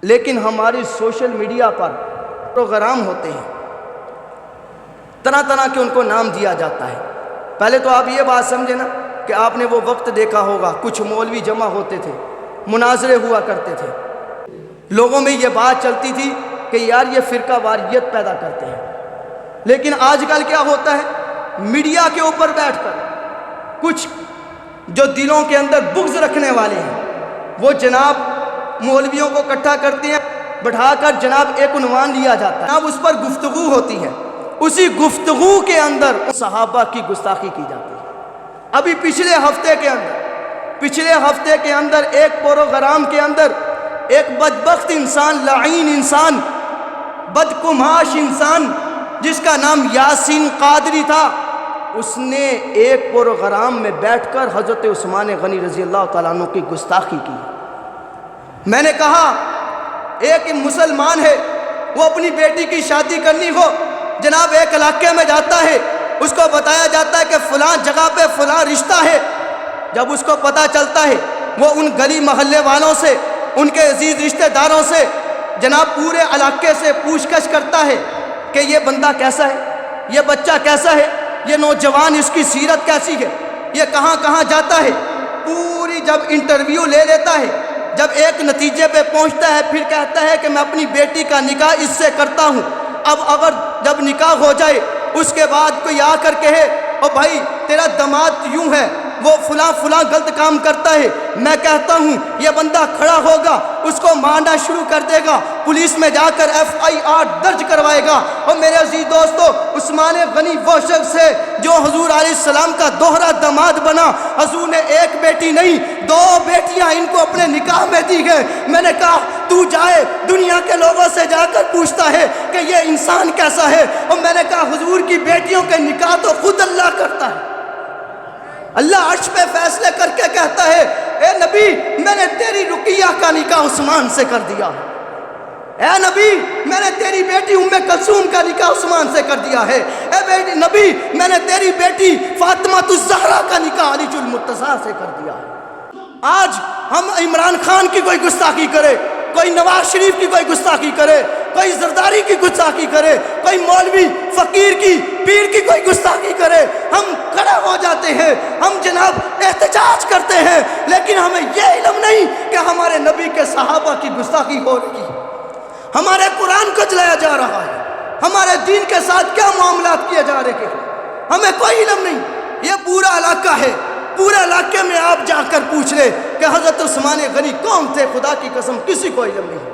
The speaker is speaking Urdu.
لیکن ہماری سوشل میڈیا پر پروگرام ہوتے ہیں، طرح طرح کے ان کو نام دیا جاتا ہے۔ پہلے تو آپ یہ بات سمجھیں نا کہ آپ نے وہ وقت دیکھا ہوگا، کچھ مولوی جمع ہوتے تھے، مناظرے ہوا کرتے تھے، لوگوں میں یہ بات چلتی تھی کہ یار یہ فرقہ واریت پیدا کرتے ہیں۔ لیکن آج کل کیا ہوتا ہے، میڈیا کے اوپر بیٹھ کر کچھ جو دلوں کے اندر بغض رکھنے والے ہیں وہ جناب مولویوں کو اکٹھا کرتے ہیں، بٹھا کر جناب ایک عنوان لیا جاتا ہے، جناب اس پر گفتگو ہوتی ہے، اسی گفتگو کے اندر صحابہ کی گستاخی کی جاتی ہے۔ ابھی پچھلے ہفتے کے اندر ایک پروگرام کے اندر ایک بدبخت انسان، لعین انسان، بدکماش انسان جس کا نام یاسین قادری تھا، اس نے ایک پروگرام میں بیٹھ کر حضرت عثمان غنی رضی اللہ تعالیٰ عنہ کی گستاخی کی۔ میں نے کہا ایک مسلمان ہے، وہ اپنی بیٹی کی شادی کرنی ہو، جناب ایک علاقے میں جاتا ہے، اس کو بتایا جاتا ہے کہ فلاں جگہ پہ فلاں رشتہ ہے۔ جب اس کو پتہ چلتا ہے وہ ان گلی محلے والوں سے، ان کے عزیز رشتہ داروں سے، جناب پورے علاقے سے پوچھ گچھ کرتا ہے کہ یہ بندہ کیسا ہے، یہ بچہ کیسا ہے، یہ نوجوان اس کی سیرت کیسی ہے، یہ کہاں کہاں جاتا ہے، پوری جب انٹرویو لے لیتا ہے، جب ایک نتیجے پہ پہنچتا ہے پھر کہتا ہے کہ میں اپنی بیٹی کا نکاح اس سے کرتا ہوں۔ اب اگر جب نکاح ہو جائے اس کے بعد کوئی آ کر کہے او بھائی تیرا داماد یوں ہے، وہ فلاں فلاں غلط کام کرتا ہے، میں کہتا ہوں یہ بندہ کھڑا ہوگا، اس کو مارنا شروع کر دے گا، پولیس میں جا کر FIR درج کروائے گا۔ اور میرے عزیز دوستو، عثمان غنی وہ شخص ہے جو حضور علیہ السلام کا دوہرا داماد بنا۔ حضور نے ایک بیٹی نہیں 2 بیٹیاں ان کو اپنے نکاح میں دی گئے۔ میں نے کہا تو جائے دنیا کے لوگوں سے جا کر پوچھتا ہے کہ یہ انسان کیسا ہے، اور میں نے کہا حضور کی بیٹیوں کے نکاح تو خود اللہ کرتا ہے۔ اللہ عرش پہ فیصلے کر کے کہتا ہے اے نبی میں نے تیری رقیہ کا نکاح عثمان سے کر دیا ہے، اے نبی میں نے تیری بیٹی ام کلثوم کا نکاح عثمان سے کر دیا ہے، اے نبی میں نے تیری بیٹی فاطمہ الزہرا کا نکاح علی المرتضیٰ سے کر دیا ہے۔ آج ہم عمران خان کی کوئی گستاخی کرے، کوئی نواز شریف کی کوئی گستاخی کرے، کوئی زرداری کی گستاخی کرے، کوئی مولوی فقیر کی پیر کی کوئی گستاخی کرے، ہم کھڑے ہو جاتے ہیں، ہم جناب احتجاج کرتے ہیں، لیکن ہمیں یہ علم نہیں کہ ہمارے نبی کے صحابہ کی گستاخی ہو رہی ہے، ہمارے قرآن کو جلایا جا رہا ہے، ہمارے دین کے ساتھ کیا معاملات کیے جا رہے ہیں، ہمیں کوئی علم نہیں۔ یہ پورا علاقہ ہے، پورے علاقے میں آپ جا کر پوچھ لیں کہ حضرت عثمان غنی کون تھے، خدا کی قسم کسی کو علم نہیں۔